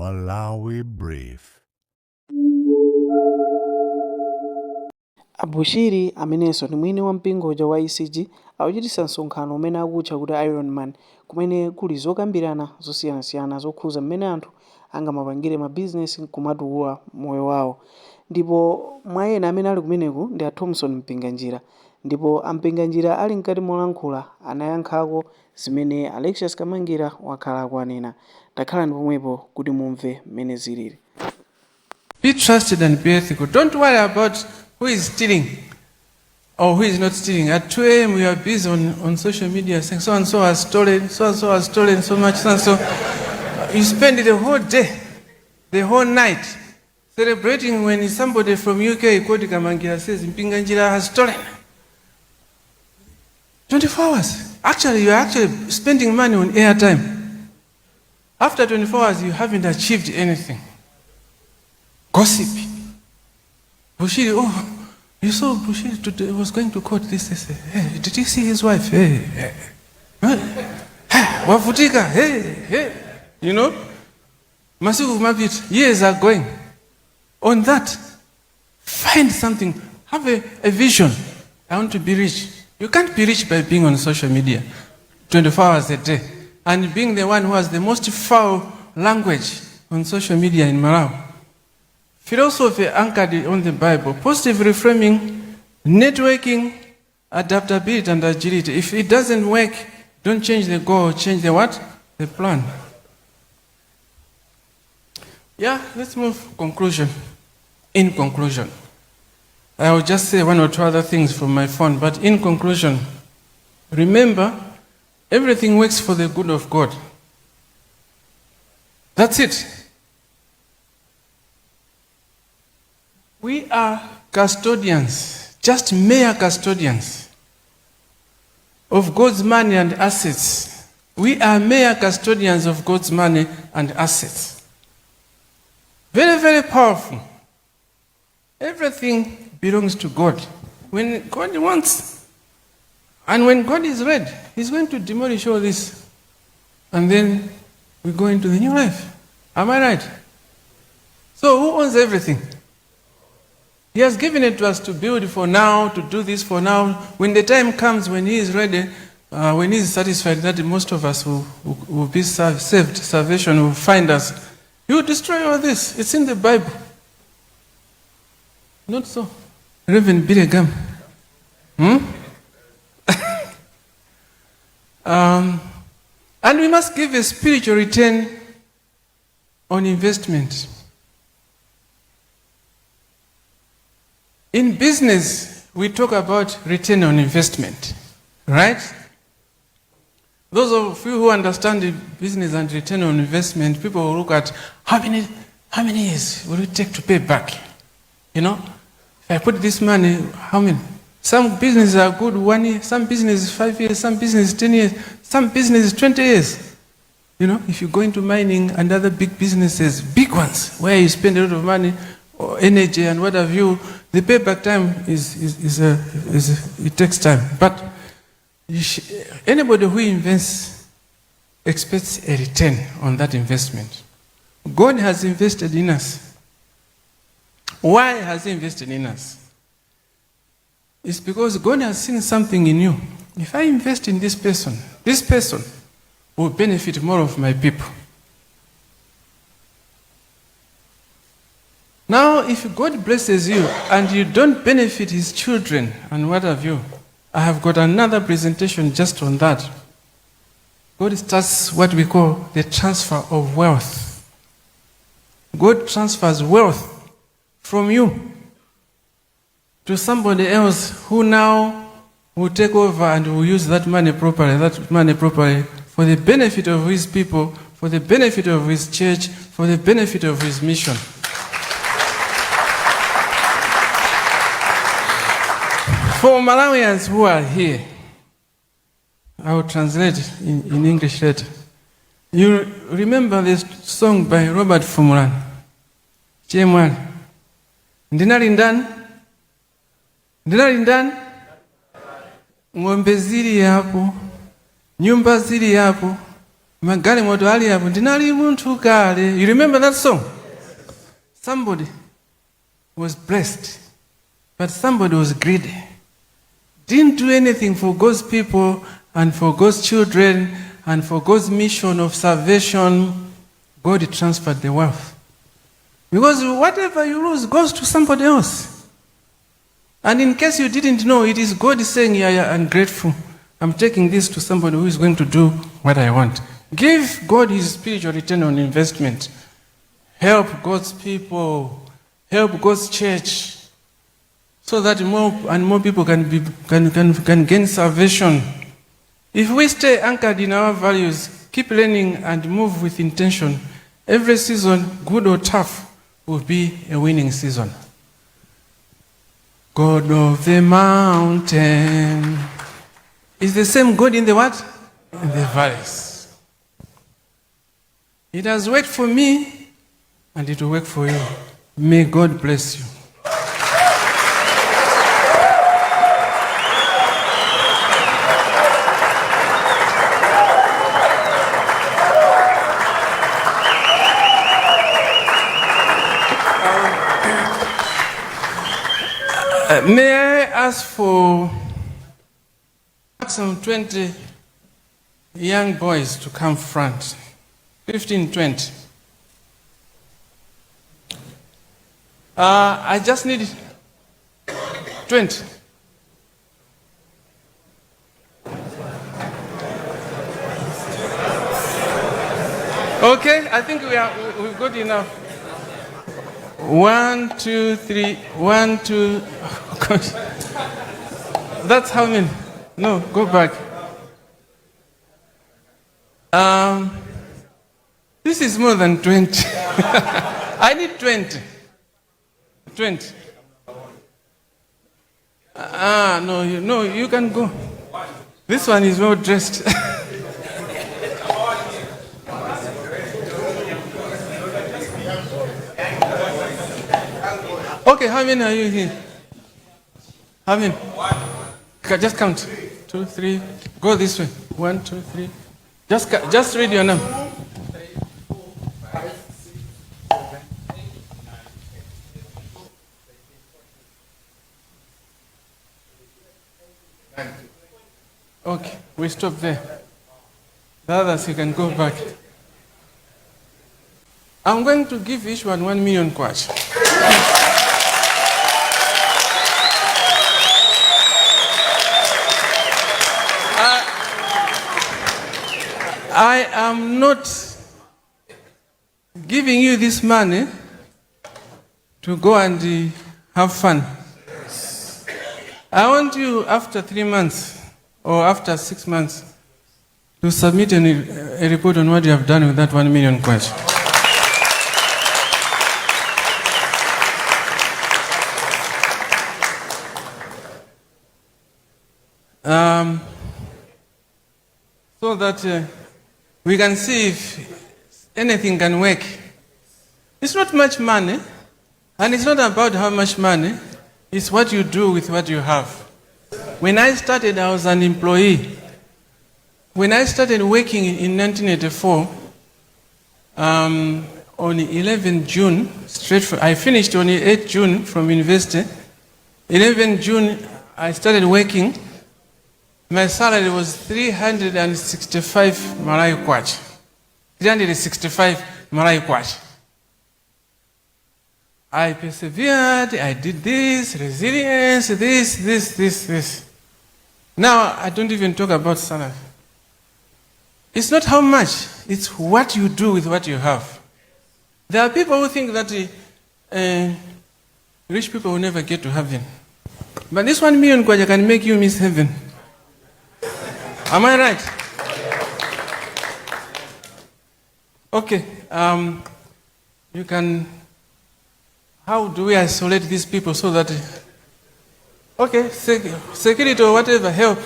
Malawi Brief. Abushiri amenenso ni mwini wa mpingo wa ICG akuchititsa msonkhano umene akutcha kuti Iron Man, kumene kuli zokambirana zosiyanasiyana zokhuza mmene anthu angamapangire mabizinesi kumatuwa moyo wawo. Ndipo mwa ena amene ali kumeneku ndi a Thompson Mpinganjira, ndipo Mpinganjira ali mkati molankhula anayankhako zimene Alexius Kamangira wakhala akwanena. Takhala ndi pomwepo kuti mumve mmene zilili. Be trusted and be ethical. Don't worry about who is stealing or who is not stealing. At 2 a.m. we are busy on social media saying so and so has stolen, so and so has stolen so much, so and so. You spend the whole day, the whole night, celebrating when somebody from UK called Kamangira says Mpinganjira has stolen. 24 hours. Actually, you are spending money on airtime. After 24 hours, you haven't achieved anything. Gossip. Bushiri, oh, you saw Bushiri today was going to court this. Hey, did you see his wife? Hey. Wafutika, hey. You know? Masiku Mabit, years are going. On that, find something. Have a vision. I want to be rich. You can't be rich by being on social media 24 hours a day and being the one who has the most foul language on social media in Malawi. Philosophy anchored on the Bible, positive reframing, networking, adaptability, and agility. If it doesn't work, don't change the goal, change the what? The plan. Yeah, let's move conclusion. In conclusion, I will just say one or two other things from my phone, but in conclusion, remember, everything works for the good of God. That's it. We are custodians, just mere custodians of God's money and assets. We are mere custodians of God's money and assets. Very, very powerful. Everything belongs to God. When God wants, and when God is ready, He's going to demolish all this. And then we go into the new life. Am I right? So who owns everything? He has given it to us to build for now, to do this for now. When the time comes, when He is ready, when He is satisfied that most of us will be saved, salvation will find us, He will destroy all this. It's in the Bible. Not so. Reverend Billy and we must give a spiritual return on investment. In business, we talk about return on investment, right? Those of you who understand the business and return on investment, people will look at how many years will it take to pay back? You know, if I put this money, how many? Some businesses are good 1 year, some businesses 5 years, some businesses 10 years, some businesses 20 years. You know, if you go into mining and other big businesses, big ones, where you spend a lot of money or energy and what have you, the payback time it takes time. But anybody who invests expects a return on that investment. God has invested in us. Why has He invested in us? It's because God has seen something in you. If I invest in this person will benefit more of my people. Now, if God blesses you and you don't benefit His children and what have you, I have got another presentation just on that. God starts what we call the transfer of wealth. God transfers wealth from you to somebody else who now will take over and will use that money properly for the benefit of His people, for the benefit of His church, for the benefit of His mission. For Malawians who are here, I will translate in English later. You remember this song by Robert Fumulan, Chemwan. Ndinalindan, ng'ombe zili hapo, nyumba zili hapo, Magali moto ali hapo ndinali muntu kale. You remember that song? Somebody was blessed, but somebody was greedy. Didn't do anything for God's people and for God's children and for God's mission of salvation. God transferred the wealth. Because whatever you lose goes to somebody else. And in case you didn't know, it is God saying, yeah, you're ungrateful. I'm taking this to somebody who is going to do what I want. Give God his spiritual return on investment. Help God's people. Help God's church. So that more and more people can gain salvation. If we stay anchored in our values, keep learning and move with intention, every season, good or tough, will be a winning season. God of the mountain is the same God in the what? In the valleys. It has worked for me, and it will work for you. May God bless you. May I ask for some 20 young boys to come front? 15, 20. I just need 20. Okay, I think we've got enough. 1, 2, 3. 1, 2. Oh gosh. That's how many? No, go back. This is more than 20. I need 20. 20. No, you can go. This one is well dressed. Okay, how many are you here? How many? Just count. 2, 3. Go this way. 1, 2, 3. Just read your name. Okay, we stop there. The others, you can go back. I'm going to give each one 1 million kwacha. I am not giving you this money to go and have fun. I want you after 3 months or after 6 months to submit a report on what you have done with that 1 million kwacha. So that we can see if anything can work. It's not much money, and it's not about how much money, it's what you do with what you have. When I started, I was an employee. When I started working in 1984, on 11 June, I finished on 8 June from university. 11 June, I started working. My salary was 365 Malawi kwacha. 365 Malawi kwacha. I persevered, I did this, resilience, this. Now, I don't even talk about salary. It's not how much, it's what you do with what you have. There are people who think that rich people will never get to heaven. But this 1 million kwacha can make you miss heaven. Am I right? Okay. You can. How do we isolate these people so that? Okay, security or whatever, help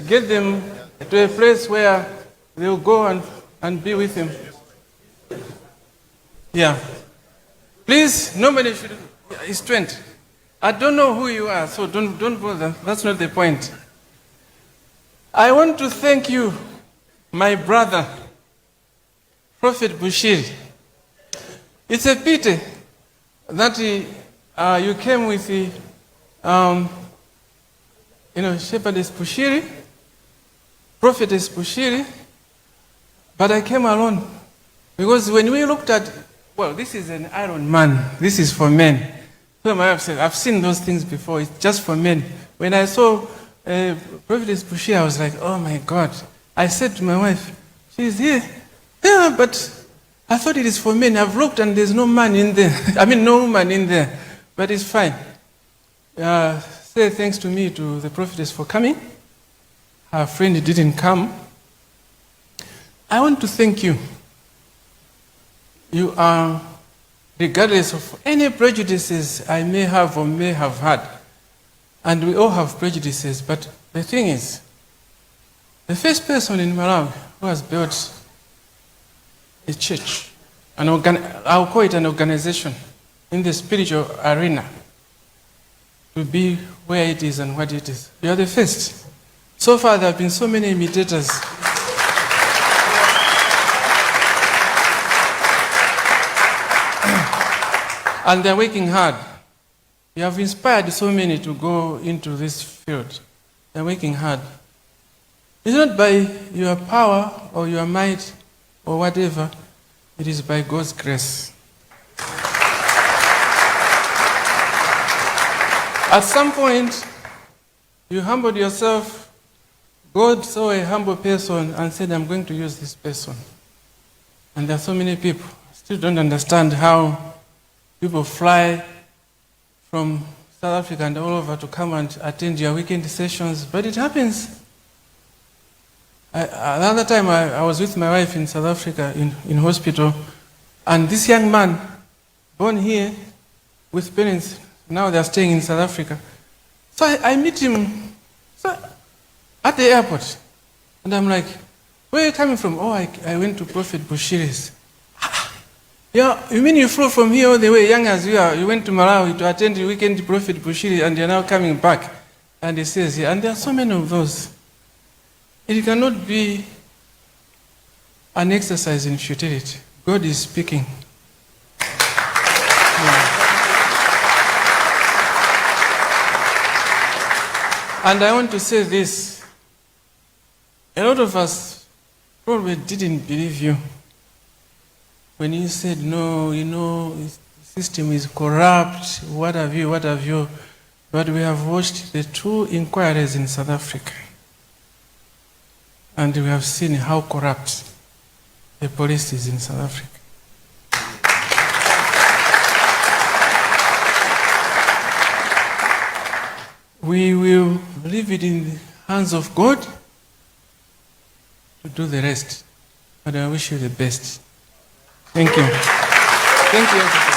get them to a place where they'll go and be with him. Yeah. Please, nobody should. It's 20. I don't know who you are, so don't bother. That's not the point. I want to thank you, my brother, Prophet Bushiri. It's a pity that you came with the, Shepherdess Bushiri, Prophetess Bushiri, but I came alone. Because when we looked at, well, this is an Iron Man, this is for men. So my wife said, I've seen those things before, it's just for men. When I saw Prophetess Bushiri, I was like, oh my God. I said to my wife, she's here. Yeah, but I thought it is for men. I've looked and there's no man in there. No woman in there. But it's fine. Say thanks to me, to the prophetess for coming. Her friend didn't come. I want to thank you. You are, regardless of any prejudices I may have or may have had, and we all have prejudices, but the thing is, the first person in Malawi who has built a church, I'll call it an organization in the spiritual arena, to be where it is and what it is. You are the first. So far, there have been so many imitators. And they're working hard. You have inspired so many to go into this field. They're working hard. It's not by your power or your might or whatever. It is by God's grace. At some point, you humbled yourself. God saw a humble person and said, I'm going to use this person. And there are so many people still don't understand how people fly from South Africa and all over to come and attend your weekend sessions, but it happens. Another time I was with my wife in South Africa in hospital, and this young man, born here with parents, now they're staying in South Africa. So I meet him at the airport, and I'm like, where are you coming from? Oh, I went to Prophet Bushiri's. Yeah, you mean you flew from here all the way, young as you are, you went to Malawi to attend the weekend Prophet Bushiri, and you're now coming back. And he says, yeah, and there are so many of those. It cannot be an exercise in futility. God is speaking. Yeah. And I want to say this. A lot of us probably didn't believe you when you said, no, the system is corrupt, what have you. But we have watched the 2 inquiries in South Africa. And we have seen how corrupt the police is in South Africa. We will leave it in the hands of God to do the rest. But I wish you the best. Thank you. Thank you.